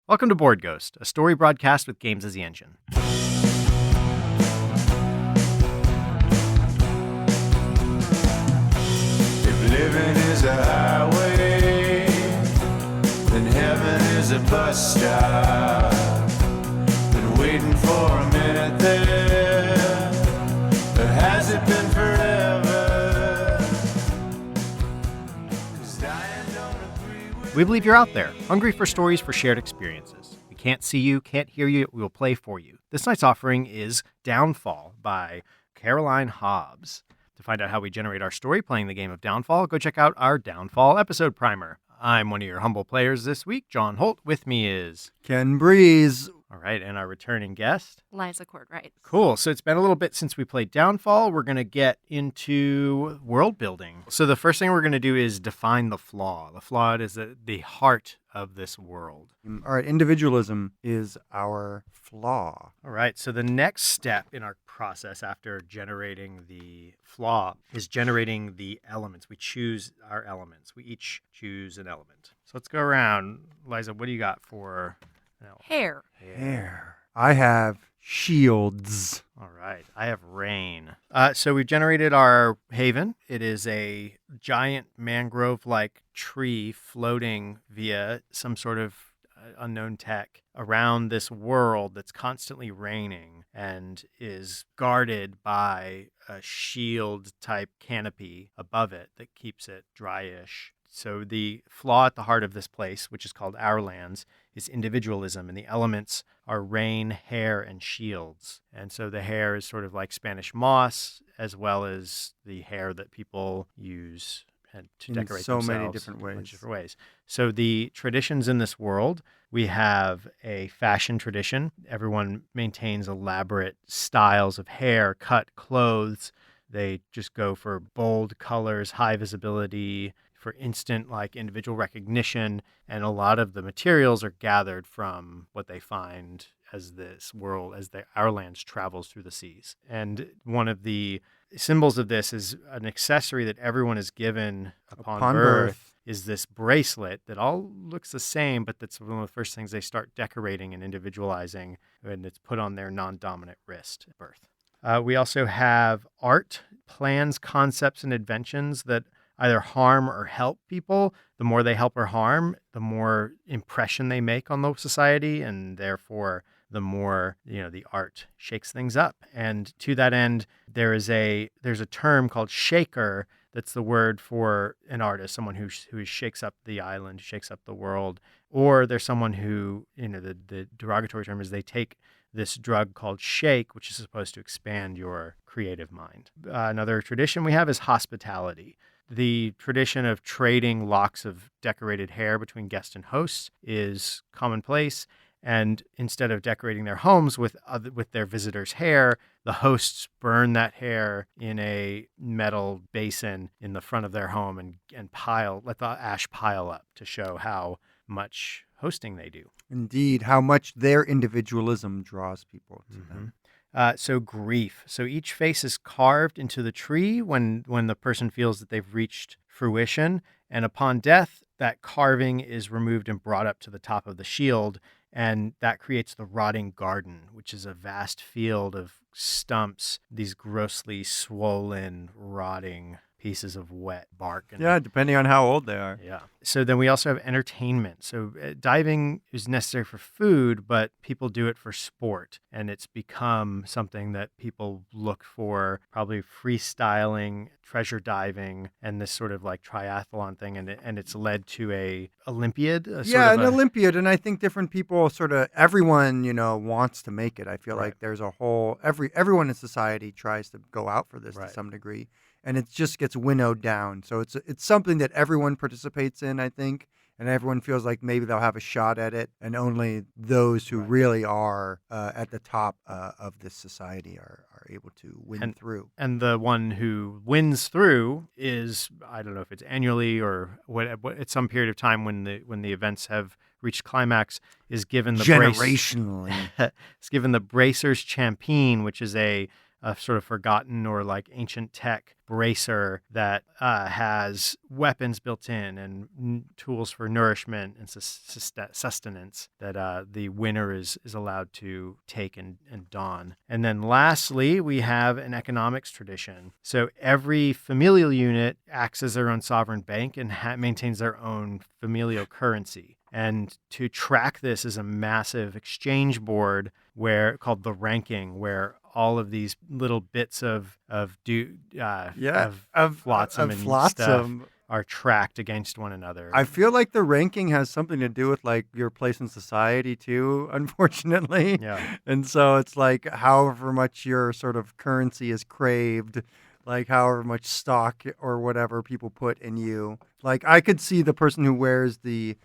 Welcome to Board Ghost, a story broadcast with games as the engine. If living is a highway, then heaven is a bus stop. Been waiting for a minute there, or has it been forever? 'Cause dying don't agree with We believe you're out there, hungry for stories for shared experiences. We can't see you, can't hear you, we will play for you. This night's offering is Downfall by Caroline Hobbs. To find out how we generate our story playing the game of Downfall, go check out our Downfall episode primer. I'm one of your humble players this week, John Holt. With me is... Ken Breeze. All right, and our returning guest. Liza Courtright. Cool. So it's been a little bit since we played Downfall. We're going to get into world building. So the first thing we're going to do is define the flaw. The flaw is the heart of this world. All right, individualism is our flaw. All right. So the next step in our process after generating the flaw is generating the elements. We choose our elements. We each choose an element. So let's go around. Liza, what do you got for an element? Hair. Hair. I have shields. All right. I have rain. So we've generated our haven. It is a giant mangrove-like tree floating via some sort of unknown tech around this world that's constantly raining and is guarded by a shield-type canopy above it that keeps it dryish. So the flaw at the heart of this place, which is called Our Lands, is individualism, and the elements are rain, hair, and shields. And so the hair is sort of like Spanish moss, as well as the hair that people use to decorate so themselves many different in a bunch of ways. different ways. So the traditions in this world, we have a fashion tradition. Everyone maintains elaborate styles of hair, cut clothes. They just go for bold colors, high visibility, for instant individual recognition, and a lot of the materials are gathered from what they find as this world, Our Lands travels through the seas. And one of the symbols of this is an accessory that everyone is given upon birth is this bracelet that all looks the same, but that's one of the first things they start decorating and individualizing, and it's put on their non-dominant wrist at birth. We also have art, plans, concepts, and inventions that either harm or help people. The more they help or harm, the more impression they make on the society, and therefore the more the art shakes things up. And to that end, there's a term called shaker. That's the word for an artist, someone who shakes up the island, shakes up the world. Or there's someone who, the derogatory term is they take this drug called shake, which is supposed to expand your creative mind. Another tradition we have is hospitality. The tradition of trading locks of decorated hair between guests and hosts is commonplace. And instead of decorating their homes with their visitors' hair, the hosts burn that hair in a metal basin in the front of their home and let the ash pile up to show how much hosting they do. Indeed, how much their individualism draws people to them. So grief. So each face is carved into the tree when the person feels that they've reached fruition. And upon death, that carving is removed and brought up to the top of the shield. And that creates the rotting garden, which is a vast field of stumps, these grossly swollen, rotting pieces of wet bark. Yeah, depending on how old they are. Yeah. So then we also have entertainment. So diving is necessary for food, but people do it for sport. And it's become something that people look for, probably freestyling, treasure diving, and this sort of triathlon thing. And it's led to a Olympiad. An Olympiad. And I think different people everyone, wants to make it. I feel like there's a whole, everyone in society tries to go out for this to some degree. And it just gets winnowed down. So it's something that everyone participates in, I think, and everyone feels like maybe they'll have a shot at it, and only those who really are at the top of this society are able to win through. And the one who wins through is, I don't know if it's annually or what at some period of time when the events have reached climax, is given the generationally. It's given the Bracer's Champagne, which is a a sort of forgotten or like ancient tech bracer that has weapons built in and tools for nourishment and sustenance that the winner is allowed to take and don. And then lastly, we have an economics tradition. So every familial unit acts as their own sovereign bank and maintains their own familial currency. And to track this is a massive exchange board called the ranking, where all of these little bits of flotsam and stuff are tracked against one another. I feel like the ranking has something to do with like your place in society too, unfortunately. Yeah. And so it's like however much your sort of currency is craved, like however much stock or whatever people put in you. Like I could see the person who wears the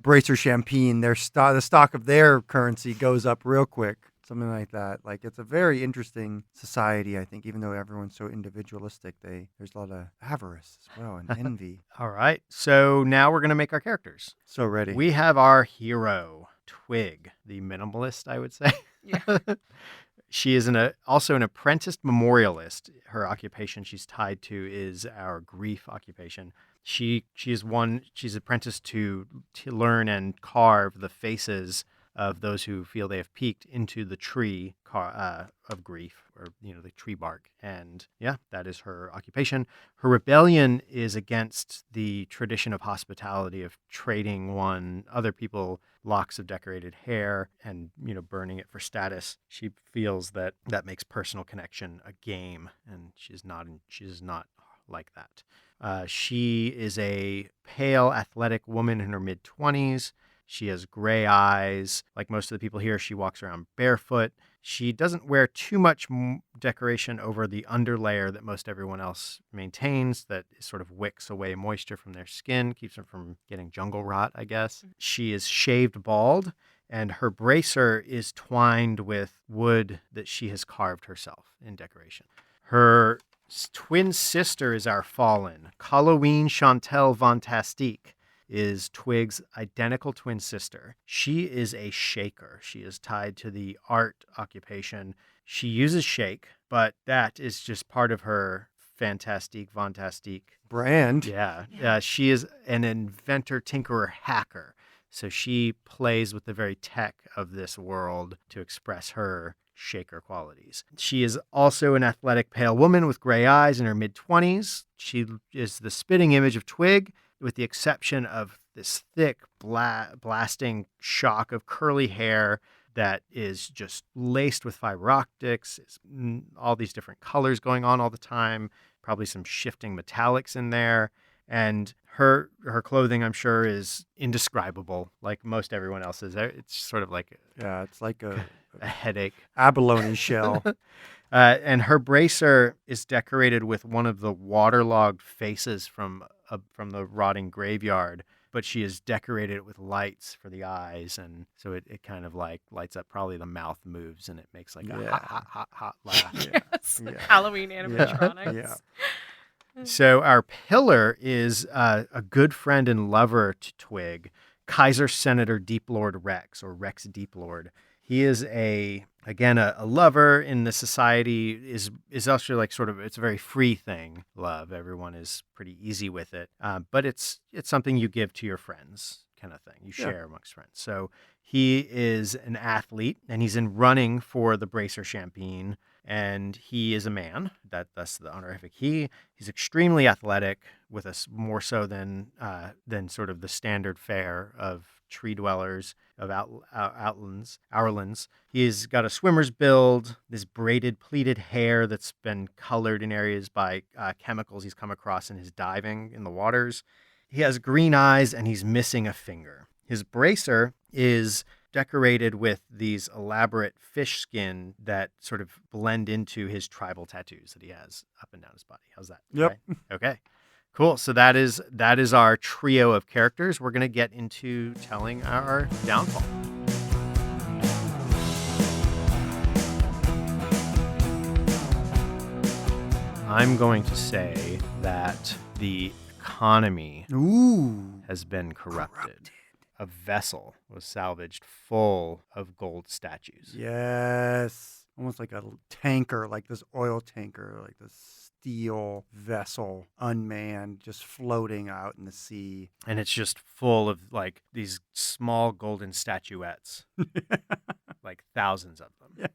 bracer champagne, the stock of their currency goes up real quick. Something like that. Like it's a very interesting society, I think, even though everyone's so individualistic, there's a lot of avarice as well and envy. All right. So now we're going to make our characters. So ready. We have our hero, Twig, the minimalist, I would say. Yeah. She is also an apprenticed memorialist. Her occupation she's tied to is our grief occupation. She's apprenticed to learn and carve the faces of those who feel they have peeked into the tree of grief, or the tree bark. And yeah, that is her occupation. Her rebellion is against the tradition of hospitality, of trading other people locks of decorated hair and burning it for status. She feels that makes personal connection a game, and she is not like that. She is a pale, athletic woman in her mid-20s. She has gray eyes. Like most of the people here, she walks around barefoot. She doesn't wear too much decoration over the underlayer that most everyone else maintains, that sort of wicks away moisture from their skin, keeps them from getting jungle rot, I guess. She is shaved bald, and her bracer is twined with wood that she has carved herself in decoration. Her twin sister is our fallen, Halloween Chantel Vontastique. Is Twig's identical twin sister. She is a shaker. She is tied to the art occupation. She uses shake, but that is just part of her Fantastique brand. Yeah. She is an inventor, tinkerer, hacker. So she plays with the very tech of this world to express her shaker qualities. She is also an athletic, pale woman with gray eyes in her mid-20s. She is the spitting image of Twig, with the exception of this thick, blasting shock of curly hair that is just laced with fiber optics, all these different colors going on all the time, probably some shifting metallics in there. And her clothing, I'm sure, is indescribable, like most everyone else's. It's sort of like it's like a headache. Abalone shell. And her bracer is decorated with one of the waterlogged faces from the rotting graveyard, but she has decorated it with lights for the eyes, and so it kind of like lights up. Probably the mouth moves, and it makes like a hot laugh. Yes. Halloween animatronics. Yeah. So our pillar is a good friend and lover to Twig, Kaiser Senator Deep Lord Rex, or Rex Deep Lord. He is a lover in the society, is also like sort of, it's a very free thing, love. Everyone is pretty easy with it. But it's something you give to your friends kind of thing. You share amongst friends. So he is an athlete, and he's in running for the Bracer Champagne, and he is a man. That's the honorific he. He's extremely athletic, with us more so than sort of the standard fare of tree dwellers, of outlands. He's got a swimmer's build, this braided, pleated hair that's been colored in areas by chemicals he's come across in his diving in the waters. He has green eyes, and he's missing a finger. His bracer is decorated with these elaborate fish skin that sort of blend into his tribal tattoos that he has up and down his body. How's that? Yep. Right? Okay. Cool. So that is our trio of characters. We're going to get into telling our downfall. I'm going to say that the economy has been corrupted. A vessel was salvaged full of gold statues. Yes. almost like a tanker, like this oil tanker, like this steel vessel, unmanned, just floating out in the sea. And it's just full of like these small golden statuettes, like thousands of them. Yeah.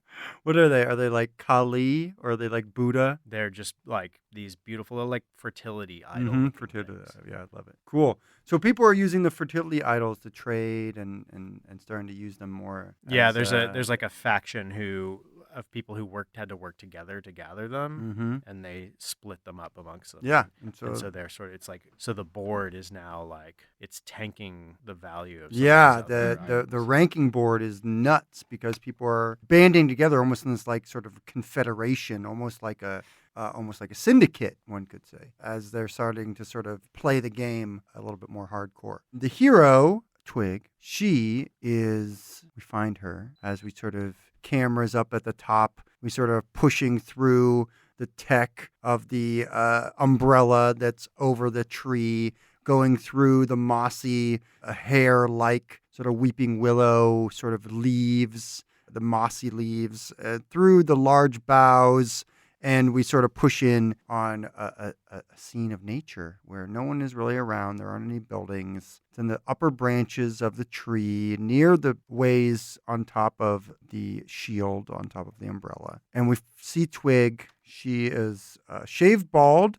What are they? Are they like Kali or are they like Buddha? They're just like these beautiful, like fertility idol. Fertility. Yeah, I love it. Cool. So people are using the fertility idols to trade and starting to use them more. Yeah, as, there's like a faction of people who had to work together to gather them, Mhm. and they split them up amongst them. Yeah, and so they're sort of it's like so the board is now like it's tanking the value of some of Yeah, these other the items. ranking board is nuts because people are banding together almost in this like sort of confederation, almost like a syndicate, one could say, as they're starting to sort of play the game a little bit more hardcore. The hero, Twig, we find her as we sort of cameras up at the top. We sort of pushing through the tech of the umbrella that's over the tree, going through the mossy hair-like sort of weeping willow sort of leaves, the mossy leaves, through the large boughs, and we sort of push in on a scene of nature where no one is really around. There aren't any buildings. It's in the upper branches of the tree, near the ways on top of the shield, on top of the umbrella. And we see Twig. She is shaved bald.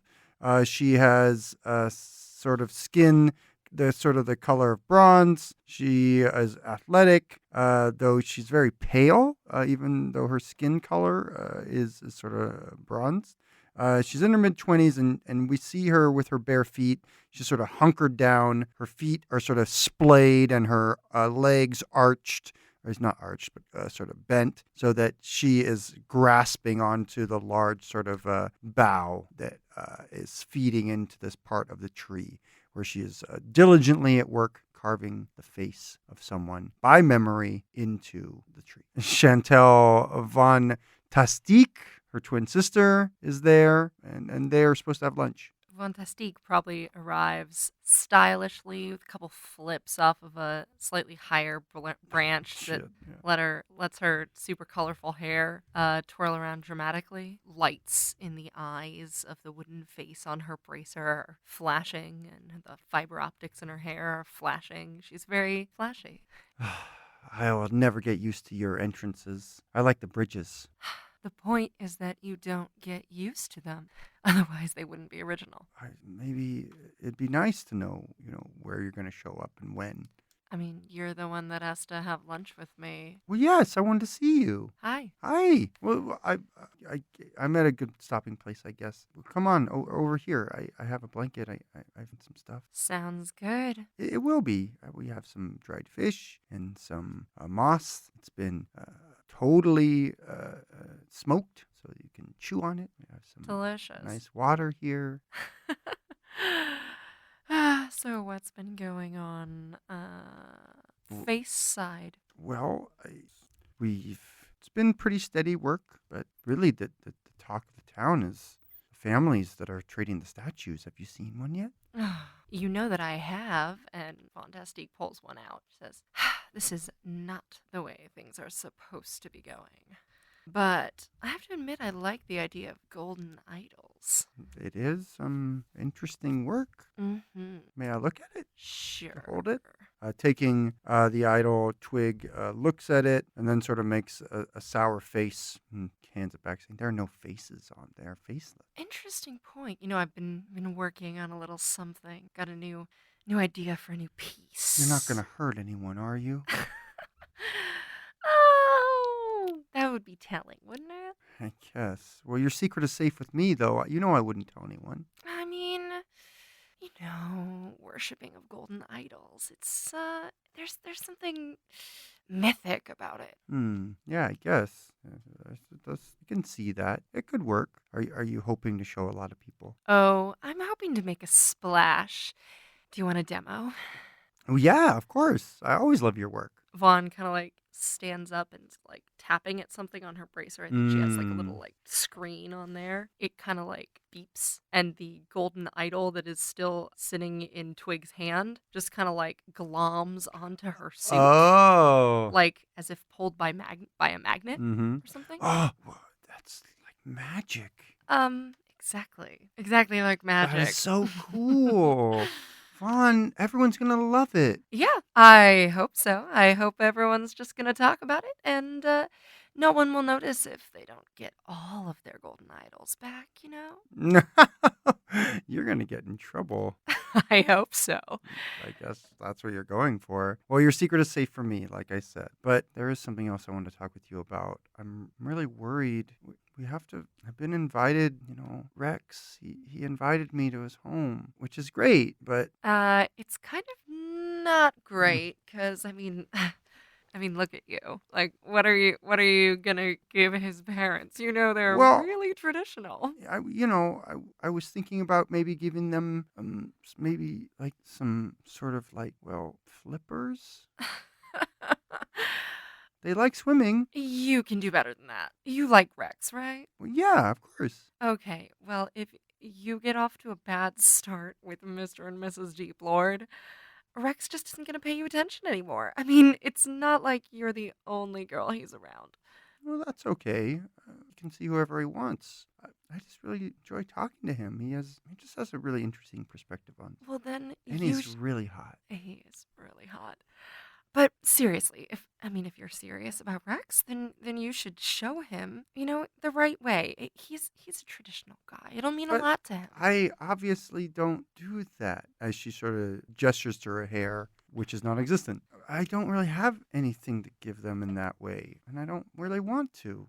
She has sort of skin, the color of bronze. She is athletic, though she's very pale, even though her skin color is sort of bronze. She's in her mid-20s, and we see her with her bare feet. She's sort of hunkered down. Her feet are sort of splayed, and her legs arched. Or it's not arched, but sort of bent, so that she is grasping onto the large sort of bough that is feeding into this part of the tree, where she is diligently at work carving the face of someone by memory into the tree. Chantal Van Tastique, her twin sister, is there, and they are supposed to have lunch. Fantastique probably arrives stylishly with a couple flips off of a slightly higher branch that lets her super colorful hair twirl around dramatically. Lights in the eyes of the wooden face on her bracer are flashing, and the fiber optics in her hair are flashing. She's very flashy. I will never get used to your entrances. I like the bridges. The point is that you don't get used to them. Otherwise, they wouldn't be original. Maybe it'd be nice to know, where you're going to show up and when. I mean, you're the one that has to have lunch with me. Well, yes, I wanted to see you. Hi. Hi. Well, I'm at a good stopping place, I guess. Well, come on, over here. I have a blanket. I have some stuff. Sounds good. It will be. We have some dried fish and some moss. It's been totally smoked, so you can chew on it. We have some delicious. Nice water here. So what's been going on face side? Well, it's been pretty steady work, but really the talk of the town is the families that are trading the statues. Have you seen one yet? You know that I have, and Fantastique pulls one out. Says, "This is not the way things are supposed to be going." But I have to admit, I like the idea of golden idols. It is some interesting work. Mm-hmm. May I look at it? Sure. Hold it. Taking the idol, Twig looks at it and then sort of makes a sour face and hands it back, saying, "There are no faces on there. Faceless." Interesting point. I've been working on a little something. Got a new idea for a new piece. You're not going to hurt anyone, are you? Oh, that would be telling, wouldn't it? I guess. Well, your secret is safe with me, though. You know I wouldn't tell anyone. I mean, worshipping of golden idols. It's there's something mythic about it. Yeah, I guess. You can see that. It could work. Are you hoping to show a lot of people? Oh, I'm hoping to make a splash. Do you want a demo? Oh, yeah, of course. I always love your work. Vaughn kind of like stands up and like tapping at something on her bracer. I think she has like a little like screen on there. It kind of like beeps, and the golden idol that is still sitting in Twig's hand just kind of like gloms onto her suit. Oh. Like as if pulled by a magnet or something. Oh, that's like magic. Exactly like magic. That is so cool. Vaughn, everyone's going to love it. Yeah, I hope so. I hope everyone's just going to talk about it, and no one will notice if they don't get all of their golden idols back, you know? You're going to get in trouble. I hope so. I guess that's what you're going for. Well, your secret is safe from me, like I said. But there is something else I want to talk with you about. I'm really worried. I've been invited, Rex, he invited me to his home, which is great, but... It's kind of not great, because, I mean, look at you. Like, what are you gonna give his parents? They're really traditional. I was thinking about maybe giving them, maybe, like, some sort of, like, flippers? They like swimming. You can do better than that. You like Rex, right? Well, yeah, of course. Okay, well, if you get off to a bad start with Mr. and Mrs. Deep Lord, Rex just isn't going to pay you attention anymore. I mean, it's not like you're the only girl he's around. Well, that's okay. He can see whoever he wants. I just really enjoy talking to him. He just has a really interesting perspective on. Well, then and he's really hot. He is really hot. But seriously, if you're serious about Rex, then you should show him, the right way. He's a traditional guy. It'll mean a lot to him. I obviously don't do that. As she sort of gestures to her hair, which is non-existent. I don't really have anything to give them in that way, and I don't really want to.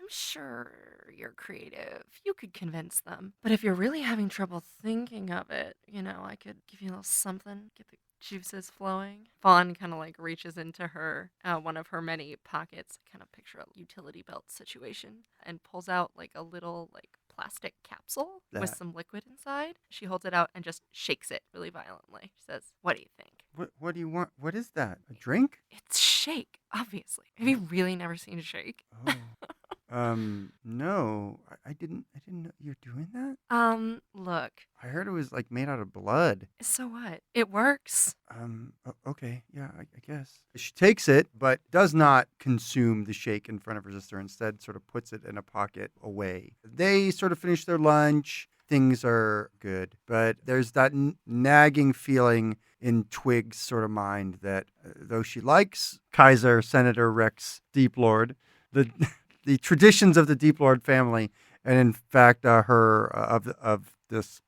I'm sure you're creative. You could convince them. But if you're really having trouble thinking of it, I could give you a little something, get the juices flowing. Vaughn kind of like reaches into her one of her many pockets, kind of picture a utility belt situation, and pulls out like a little like plastic capsule with some liquid inside. She holds it out and just shakes it really violently. She says, "What do you think?" What do you want? What is that? A drink? It's shake, obviously. Have you really never seen a shake? No, I didn't know you're doing that. Look. I heard it was like made out of blood. So what? It works. Okay, yeah, I guess. She takes it, but does not consume the shake in front of her sister. Instead, sort of puts it in a pocket away. They sort of finish their lunch. Things are good, but there's that nagging feeling in Twig's sort of mind that though she likes Kaiser Senator Rex Deep Lord, the traditions of the Deep Lord family, and in fact, the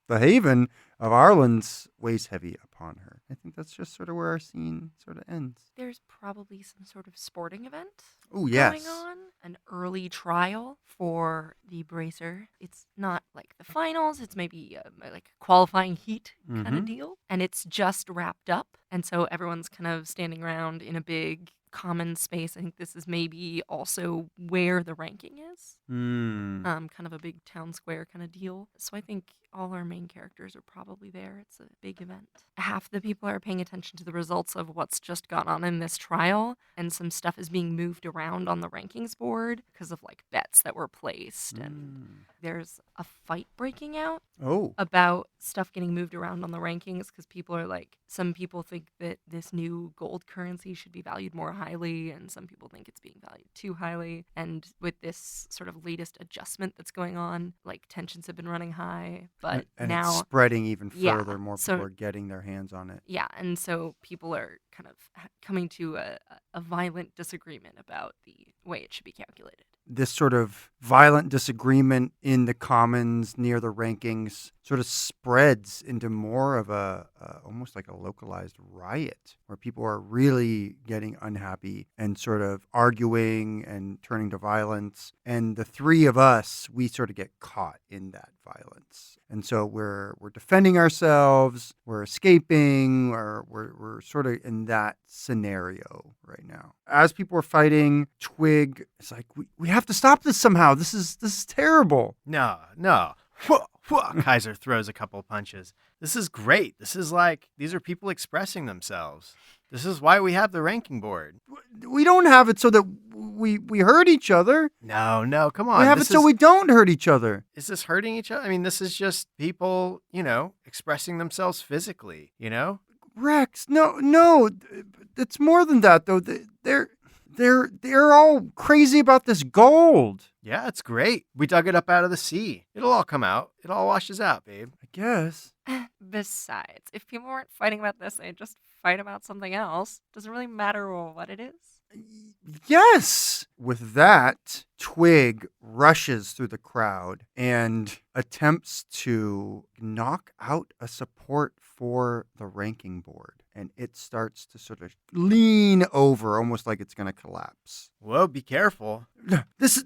haven of Arlen's weighs heavy upon her. I think that's just sort of where our scene sort of ends. There's probably some sort of sporting event going on, an early trial for the bracer. It's not like the finals. It's maybe like a qualifying heat kind of deal, and it's just wrapped up, and so everyone's kind of standing around in a big common space. I think this is maybe also where the ranking is. Kind of a big town square kind of deal. So I think all our main characters are probably there. It's a big event. Half the people are paying attention to the results of what's just gone on in this trial, and some stuff is being moved around on the rankings board because of like bets that were placed, and there's a fight breaking out about stuff getting moved around on the rankings because people are like, some people think that this new gold currency should be valued more highly, and some people think it's being valued too highly. And with this sort of latest adjustment that's going on, like tensions have been running high, but and now it's spreading even further. Yeah, More so- people are getting their hands on it. yeah, and so people are kind of coming to a violent disagreement about the way it should be calculated. This sort of violent disagreement in the commons near the rankings sort of spreads into more of a almost like a localized riot where people are really getting unhappy and sort of arguing and turning to violence. And the three of us, we sort of get caught in that violence. And so we're defending ourselves, we're escaping, or we're sort of in that scenario right now. As people are fighting, Twig is like, we have to stop this somehow. This is terrible. No. Kaiser throws a couple punches. This is great. This is like, these are people expressing themselves. This is why we have the ranking board. We don't have it so that we hurt each other. No, come on. We have it so we don't hurt each other. Is this hurting each other? I mean, this is just people, expressing themselves physically, Rex, no, it's more than that though. They're all crazy about this gold. Yeah, it's great. We dug it up out of the sea. It'll all come out. It all washes out, babe. I guess. Besides, if people weren't fighting about this, they'd just fight about something else. Doesn't really matter what it is. Yes. With that, Twig rushes through the crowd and attempts to knock out a support for the ranking board. And it starts to sort of lean over, almost like it's going to collapse. Whoa, be careful.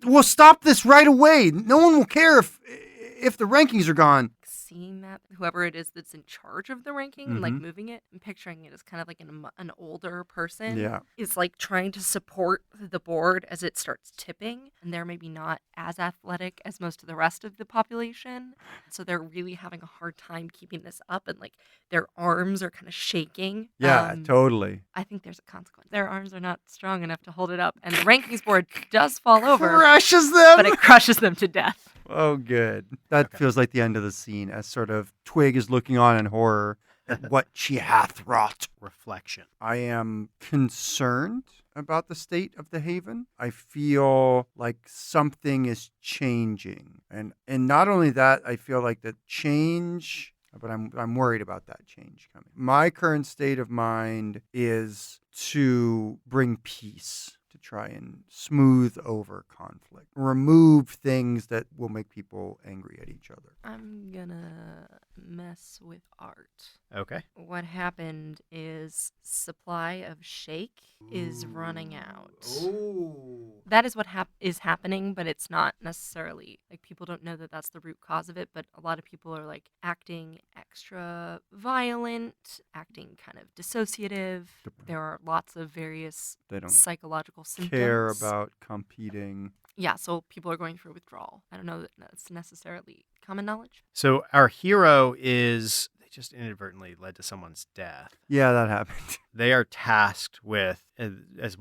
We'll stop this right away. No one will care if the rankings are gone. Seeing that whoever it is that's in charge of the ranking and like moving it and picturing it as kind of like an older person is like trying to support the board as it starts tipping, and they're maybe not as athletic as most of the rest of the population, so they're really having a hard time keeping this up, and like their arms are kind of shaking. Totally. I think there's a consequence. Their arms are not strong enough to hold it up, and the rankings board does fall over, crushes them, but it crushes them to death. Oh, good. That feels like the end of the scene, as sort of Twig is looking on in horror at what she hath wrought. Reflection. I am concerned about the state of the Haven. I feel like something is changing. And not only that, I feel like the change, but I'm worried about that change coming. My current state of mind is to bring peace, to try and smooth over conflict, remove things that will make people angry at each other. I'm gonna mess with art. Okay. What happened is supply of shake is running out. Ooh. That is what is happening, but it's not necessarily, like, people don't know that that's the root cause of it, but a lot of people are, like, acting extra violent, acting kind of dissociative. There are lots of various psychological symptoms. Care about competing. Yeah, so people are going through withdrawal. I don't know that that's necessarily common knowledge. So our hero they just inadvertently led to someone's death. Yeah, that happened. They are tasked with, as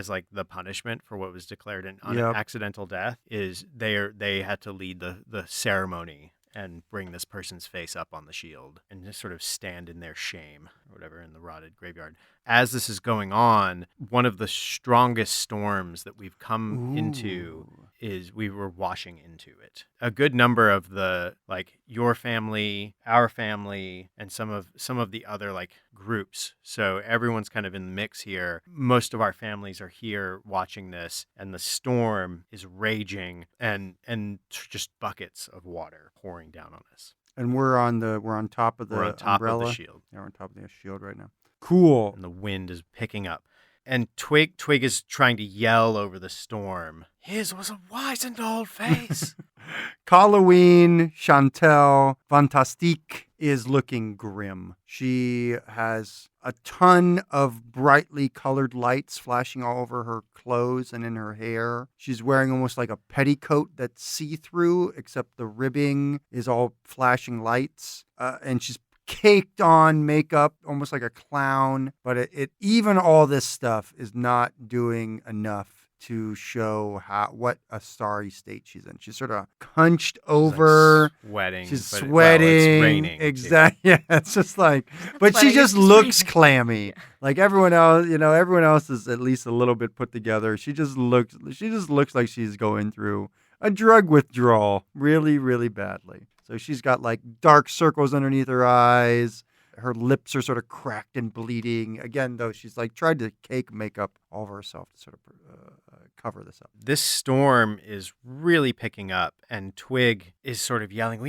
like the punishment for what was declared an accidental death, is they had to lead the ceremony and bring this person's face up on the shield and just sort of stand in their shame or whatever in the rotted graveyard. As this is going on, one of the strongest storms that we've come into is we were washing into it. A good number of the, like, your family, our family, and some of the other, like, groups. So everyone's kind of in the mix here. Most of our families are here watching this, and the storm is raging and just buckets of water pouring down on us. And we're on top of the umbrella. Of the shield. Yeah, we're on top of the shield right now. Cool. And the wind is picking up. And Twig is trying to yell over the storm. His was a wizened old face. Halloween Chantel Fantastique is looking grim. She has a ton of brightly colored lights flashing all over her clothes and in her hair. She's wearing almost like a petticoat that's see-through, except the ribbing is all flashing lights. And she's caked on makeup, almost like a clown. But it even all this stuff is not doing enough to show what a starry state she's in. She's sort of hunched over, like sweating. She's sweating. Well, it's raining. Exactly. Yeah, it's just like, but she just looks clammy. Like everyone else, everyone else is at least a little bit put together. She just looks like she's going through a drug withdrawal really, really badly. So she's got like dark circles underneath her eyes. Her lips are sort of cracked and bleeding. Again, though, she's like tried to cake makeup all over herself to sort of cover this up. This storm is really picking up, and Twig is sort of yelling,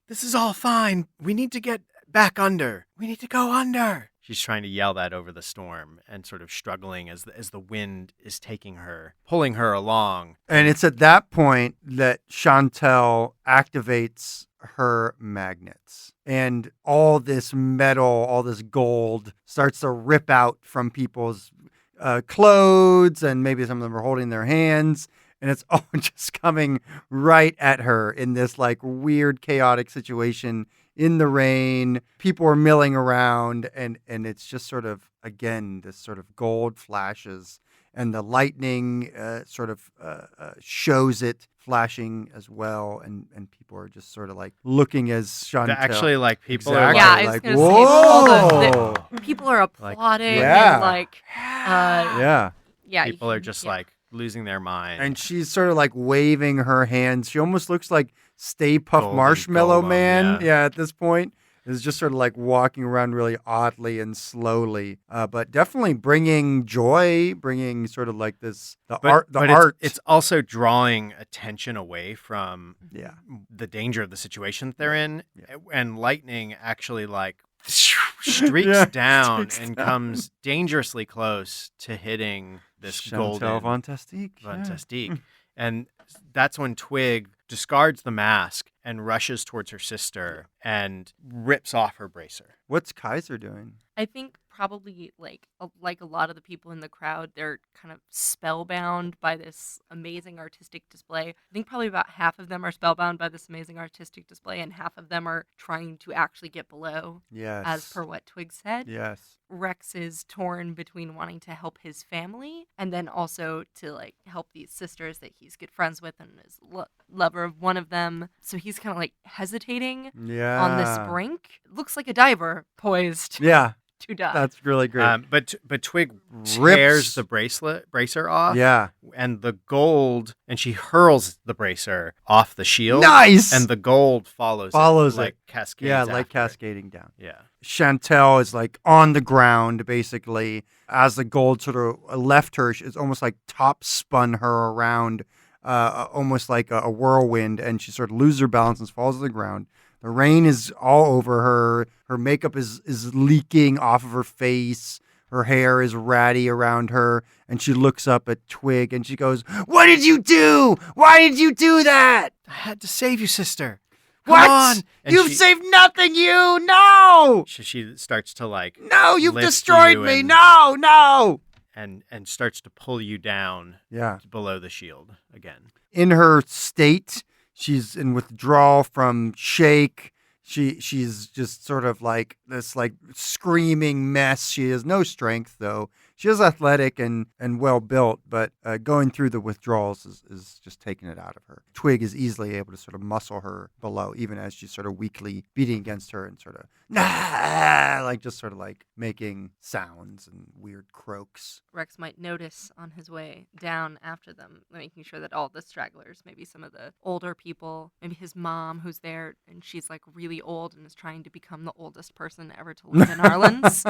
this is all fine. We need to get back under. We need to go under. She's trying to yell that over the storm and sort of struggling as the wind is taking her, pulling her along. And it's at that point that Chantel activates her magnets. And all this metal, all this gold starts to rip out from people's clothes, and maybe some of them are holding their hands. And it's all just coming right at her in this like weird, chaotic situation in the rain. People are milling around, and it's just sort of, again, this sort of gold flashes, and the lightning sort of shows it flashing as well, and people are just sort of like looking as Chantel. Actually, like people Exactly. are Yeah, like, I was like, gonna say all whoa. people are applauding yeah. and like, Yeah. yeah, people are just like losing their mind. And she's sort of like waving her hands. She almost looks like Stay Puft Golden Marshmallow Golem, Man. yeah. Yeah, at this point. Is just sort of like walking around really oddly and slowly, but definitely bringing joy, bringing sort of like this art. It's also drawing attention away from the danger of the situation that they're in, and lightning actually like streaks down and comes dangerously close to hitting this Chantal golden Fantastique. And that's when Twig discards the mask and rushes towards her sister and rips off her bracer. What's Kaiser doing? I think probably like a lot of the people in the crowd, they're kind of spellbound by this amazing artistic display. I think probably about half of them are spellbound by this amazing artistic display, and half of them are trying to actually get below. Yes. As per what Twig said. Yes. Rex is torn between wanting to help his family and then also to like help these sisters that he's good friends with and is lover of one of them. So he's kind of like hesitating on this brink. Looks like a diver poised. Yeah. To die. That's really great. But Twig tears the bracer off. Yeah. And the gold, and she hurls the bracer off the shield. Nice. And the gold follows it. Like cascades. Yeah, like cascading down. Yeah. Chantel is like on the ground, basically, as the gold sort of left her. It's almost like top spun her around, almost like a whirlwind, and she sort of loses her balance and falls to the ground. The rain is all over her. Her makeup is leaking off of her face. Her hair is ratty around her. And she looks up at Twig and she goes, "What did you do? Why did you do that?" I had to save you, sister. What? Come on. And You've saved nothing, you! No! She starts to like... No, you've lift destroyed you me! and- No! And starts to pull you down below the shield again. In her state, she's in withdrawal from Shake. She's just sort of like this like screaming mess. She has no strength though. She is athletic and well built, but going through the withdrawals is just taking it out of her. Twig is easily able to sort of muscle her below, even as she's sort of weakly beating against her and sort of like just sort of like making sounds and weird croaks. Rex might notice on his way down after them, making sure that all the stragglers, maybe some of the older people, maybe his mom who's there and she's like really old and is trying to become the oldest person ever to live in Arlen's.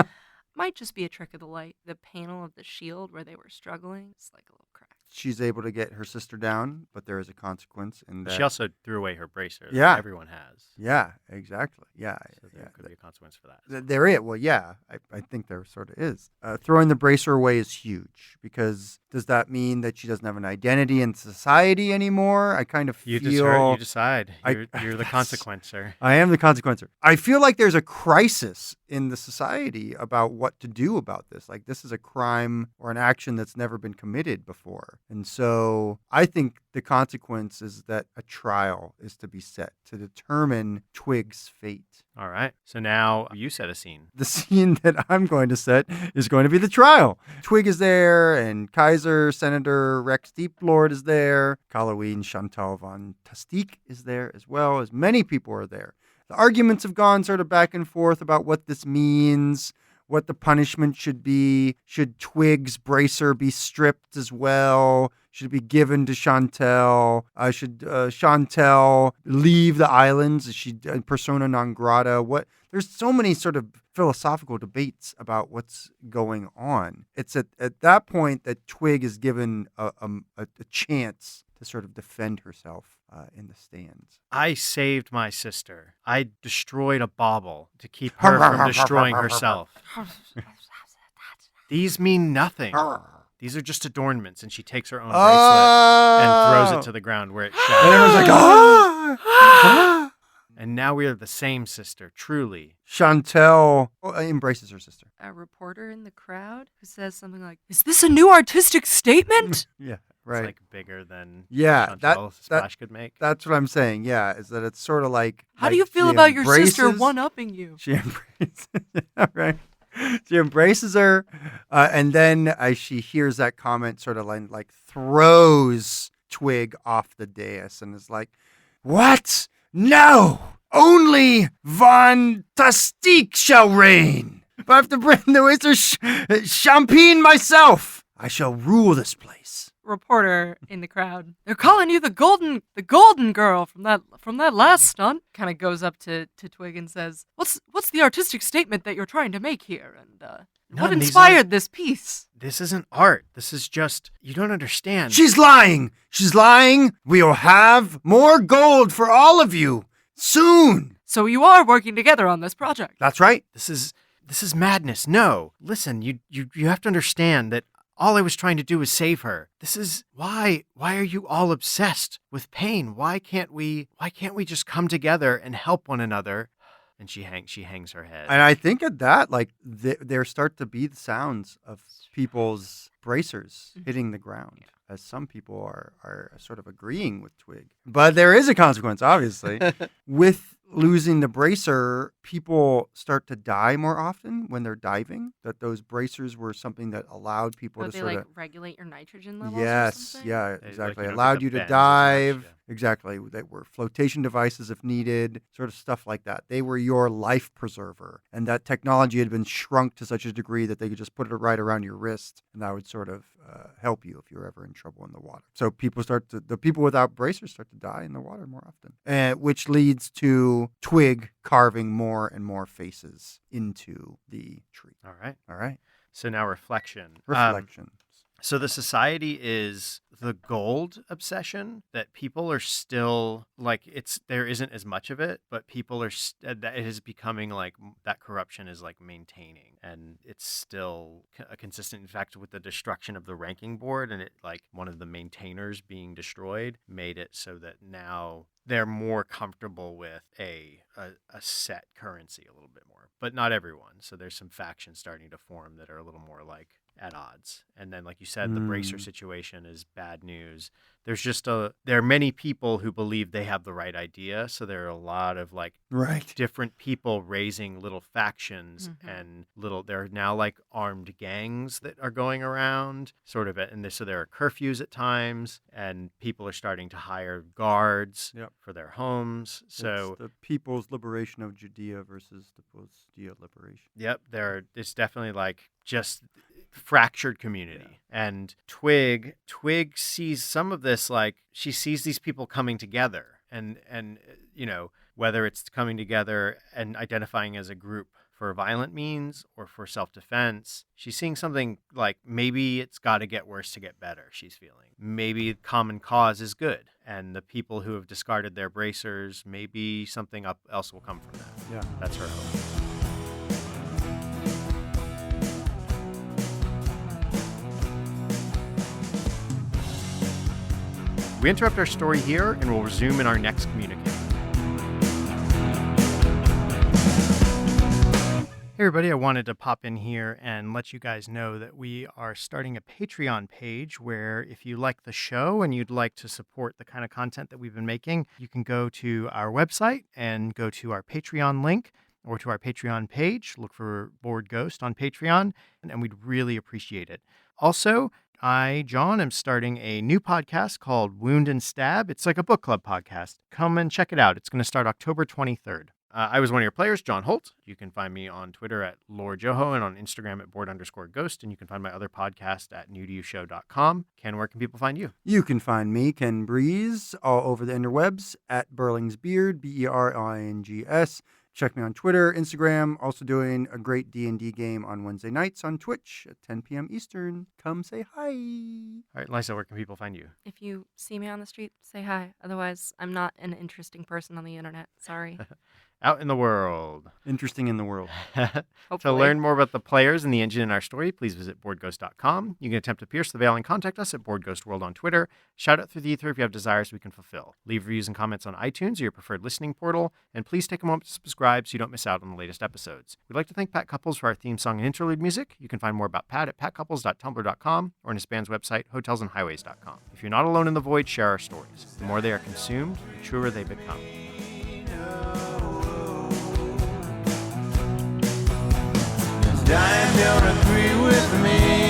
Might just be a trick of the light. The panel of the shield where they were struggling, it's like a little crack. She's able to get her sister down, but there is a consequence in that. She also threw away her bracer. Yeah. Everyone has. Yeah, exactly. Yeah. So there could be a consequence for that. There is. Well, yeah, I think there sort of is. Throwing the bracer away is huge because does that mean that she doesn't have an identity in society anymore? I kind of feel... You decide. You're the consequencer. I am the consequencer. I feel like there's a crisis in the society about what to do about this. Like this is a crime or an action that's never been committed before. And so I think the consequence is that a trial is to be set to determine Twig's fate. All right. So now you set a scene. The scene that I'm going to set is going to be the trial. Twig is there, and Kaiser, Senator Rex Deeplord is there. Halloween Chantal Fantastique is there as well, as many people are there. The arguments have gone sort of back and forth about what this means, what the punishment should be. Should Twig's bracer be stripped as well? Should it be given to Chantel? Should Chantel leave the islands? Is she persona non grata? There's so many sort of philosophical debates about what's going on. It's at that point that Twig is given a chance to sort of defend herself in the stands. I saved my sister. I destroyed a bauble to keep her from destroying herself. These mean nothing. These are just adornments, and she takes her own bracelet and throws it to the ground where it shatters. And everyone's like, And now we are the same sister, truly. Chantel embraces her sister. A reporter in the crowd who says something like, "Is this a new artistic statement?" Yeah. Right. It's like bigger than Yeah, Chantel Splash could make. that's what I'm saying. Yeah, is that it's sort of like. How do like you feel she about your sister embraces- one-upping you? She embraces, yeah, right. She embraces her, and then as she hears that comment, sort of like throws Twig off the dais and is like, "What? No! Only Von Tastique shall reign. If I have to bring the Wizard Champagne myself, I shall rule this place." Reporter in the crowd. They're calling you the golden girl from that last stunt. Kind of goes up to Twig and says, "What's the artistic statement that you're trying to make here? And what None, these inspired this piece?" This isn't art. This is just, you don't understand. She's lying. She's lying. We'll have more gold for all of you soon. So you are working together on this project. That's right. This is madness. No, listen, you have to understand that all I was trying to do was save her. This is why are you all obsessed with pain? Why can't we just come together and help one another? And she hangs her head. And I think at that, like, there start to be the sounds of people's bracers hitting the ground, as some people are sort of agreeing with Twig. But there is a consequence, obviously. With losing the bracer, people start to die more often when they're diving. That those bracers were something that allowed people Would to they sort like of regulate your nitrogen levels? Or yes, something? yeah, They, exactly. you don't Allowed get you the to bends as much, dive. yeah. Exactly. They were flotation devices if needed, sort of stuff like that. They were your life preserver. And that technology had been shrunk to such a degree that they could just put it right around your wrist, and that would sort of help you if you're ever in trouble in the water. So the people without bracers start to die in the water more often, which leads to Twig carving more and more faces into the tree. All right. All right. So now reflection. Reflection. So the society is the gold obsession that people are still like there isn't as much of it, but people are that it is becoming like that corruption is like maintaining, and it's still a consistent. In fact, with the destruction of the ranking board and it like one of the maintainers being destroyed made it so that now they're more comfortable with a set currency a little bit more, but not everyone. So there's some factions starting to form that are a little more like at odds. And then, like you said, the bracer situation is bad news. There's just there are many people who believe they have the right idea. So there are a lot of like different people raising little factions and there are now like armed gangs that are going around sort of. And so there are curfews at times and people are starting to hire guards for their homes. So it's the People's Liberation of Judea versus the Post-Judea Liberation. Yep. It's definitely like just fractured community. And Twig sees some of this, like she sees these people coming together and you know, whether it's coming together and identifying as a group for violent means or for self-defense, she's seeing something like maybe it's got to get worse to get better. She's feeling maybe common cause is good, and the people who have discarded their bracers, maybe something else will come from that. Yeah, that's her hope. We interrupt our story here and we'll resume in our next communique. Hey everybody, I wanted to pop in here and let you guys know that we are starting a Patreon page where if you like the show and you'd like to support the kind of content that we've been making, you can go to our website and go to our Patreon link or to our Patreon page, look for Bored Ghost on Patreon, and we'd really appreciate it. Also, I, John, am starting a new podcast called Wound and Stab. It's like a book club podcast. Come and check it out. It's going to start October 23rd. I was one of your players, John Holt. You can find me on Twitter at LordJoho and on Instagram at bored_ghost. And you can find my other podcast at newtoyoushow.com. Ken, where can people find you? You can find me, Ken Breeze, all over the interwebs at Burlingsbeard, BERLINGS. Check me on Twitter, Instagram. Also doing a great D&D game on Wednesday nights on Twitch at 10 p.m. Eastern. Come say hi. All right, Lisa, where can people find you? If you see me on the street, say hi. Otherwise, I'm not an interesting person on the internet. Sorry. out in the world. Interesting in the world. To Hopefully. learn more about the players and the engine in our story, please visit boardghost.com. You can attempt to pierce the veil and contact us at BoardGhostWorld on Twitter. Shout out through the ether if you have desires we can fulfill. Leave reviews and comments on iTunes or your preferred listening portal, and please take a moment to subscribe so you don't miss out on the latest episodes. We'd like to thank Pat Couples for our theme song and interlude music. You can find more about Pat at patcouples.tumblr.com or on his band's website, hotelsandhighways.com. If you're not alone in the void, share our stories. The more they are consumed, the truer they become. Dying don't agree with me.